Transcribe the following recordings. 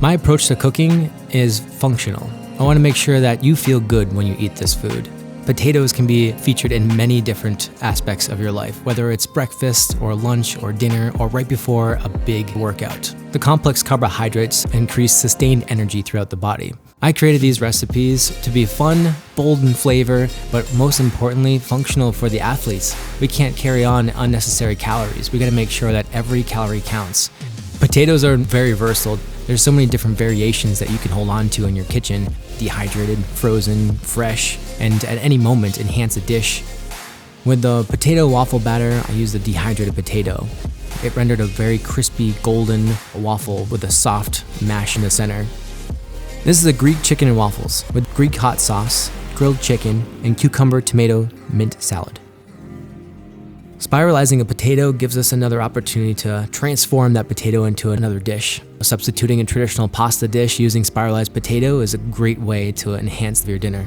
My approach to cooking is functional. I want to make sure that you feel good when you eat this food. Potatoes can be featured in many different aspects of your life, whether it's breakfast or lunch or dinner or right before a big workout. The complex carbohydrates increase sustained energy throughout the body. I created these recipes to be fun, bold in flavor, but most importantly, functional for the athletes. We can't carry on unnecessary calories. We gotta make sure that every calorie counts. Potatoes are very versatile. There's so many different variations that you can hold on to in your kitchen. Dehydrated, frozen, fresh, and at any moment enhance a dish. With the potato waffle batter, I used a dehydrated potato. It rendered a very crispy golden waffle with a soft mash in the center. This is a Greek chicken and waffles with Greek hot sauce, grilled chicken, and cucumber tomato mint salad. Spiralizing a potato gives us another opportunity to transform that potato into another dish. Substituting a traditional pasta dish using spiralized potato is a great way to enhance your dinner.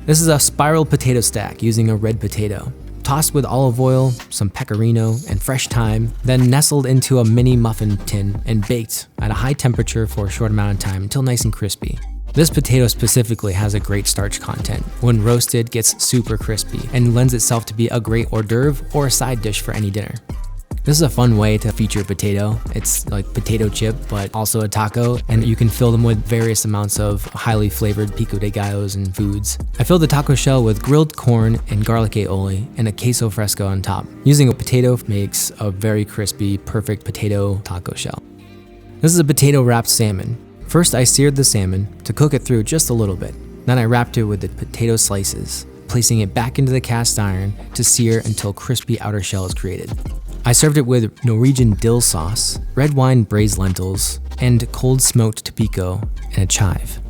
This is a spiral potato stack using a red potato. Tossed with olive oil, some pecorino, and fresh thyme, then nestled into a mini muffin tin and baked at a high temperature for a short amount of time until nice and crispy. This potato specifically has a great starch content. When roasted, gets super crispy and lends itself to be a great hors d'oeuvre or a side dish for any dinner. This is a fun way to feature a potato. It's like potato chip, but also a taco, and you can fill them with various amounts of highly flavored pico de gallos and foods. I filled the taco shell with grilled corn and garlic aioli and a queso fresco on top. Using a potato makes a very crispy, perfect potato taco shell. This is a potato wrapped salmon. First, I seared the salmon to cook it through just a little bit. Then I wrapped it with the potato slices, placing it back into the cast iron to sear until crispy outer shell is created. I served it with Norwegian dill sauce, red wine braised lentils, and cold smoked tobacco and a chive.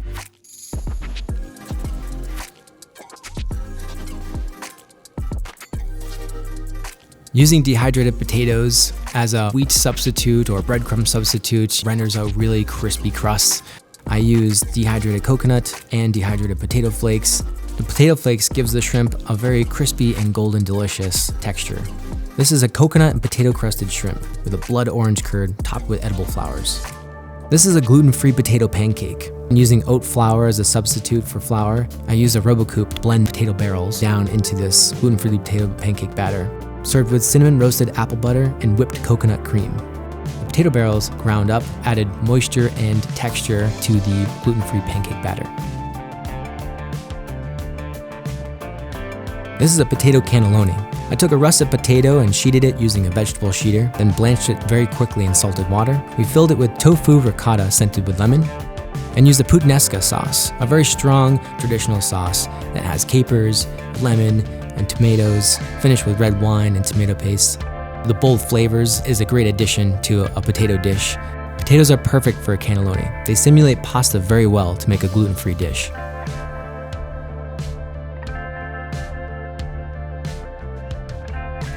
Using dehydrated potatoes as a wheat substitute or breadcrumb substitute renders a really crispy crust. I use dehydrated coconut and dehydrated potato flakes. The potato flakes gives the shrimp a very crispy and golden delicious texture. This is a coconut and potato crusted shrimp with a blood orange curd topped with edible flowers. This is a gluten-free potato pancake. Using oat flour as a substitute for flour, I use a RoboCoupe to blend potato barrels down into this gluten-free potato pancake batter. Served with cinnamon roasted apple butter and whipped coconut cream. The potato barrels ground up added moisture and texture to the gluten-free pancake batter. This is a potato cannelloni. I took a russet potato and sheeted it using a vegetable sheeter, then blanched it very quickly in salted water. We filled it with tofu ricotta scented with lemon, and used a puttanesca sauce, a very strong traditional sauce that has capers, lemon, and tomatoes, finished with red wine and tomato paste. The bold flavors is a great addition to a potato dish. Potatoes are perfect for a cannelloni. They simulate pasta very well to make a gluten-free dish.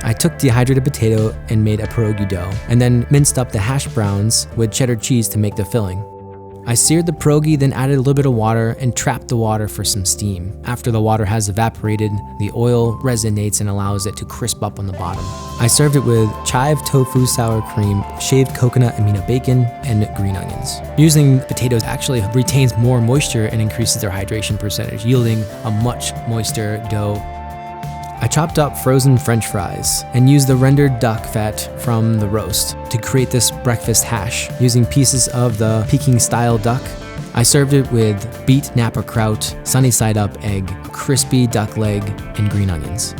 I took dehydrated potato and made a pierogi dough, and then minced up the hash browns with cheddar cheese to make the filling. I seared the pierogi, then added a little bit of water and trapped the water for some steam. After the water has evaporated, the oil resonates and allows it to crisp up on the bottom. I served it with chive tofu sour cream, shaved coconut amino bacon, and green onions. Using potatoes actually retains more moisture and increases their hydration percentage, yielding a much moister dough. I chopped up frozen French fries and used the rendered duck fat from the roast to create this breakfast hash using pieces of the Peking-style duck. I served it with beet Napa kraut, sunny-side up egg, crispy duck leg, and green onions.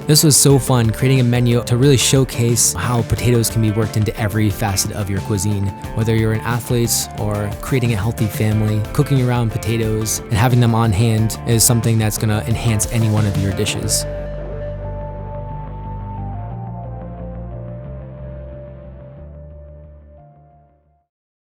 This was so fun, creating a menu to really showcase how potatoes can be worked into every facet of your cuisine. Whether you're an athlete or creating a healthy family, cooking around potatoes and having them on hand is something that's gonna enhance any one of your dishes.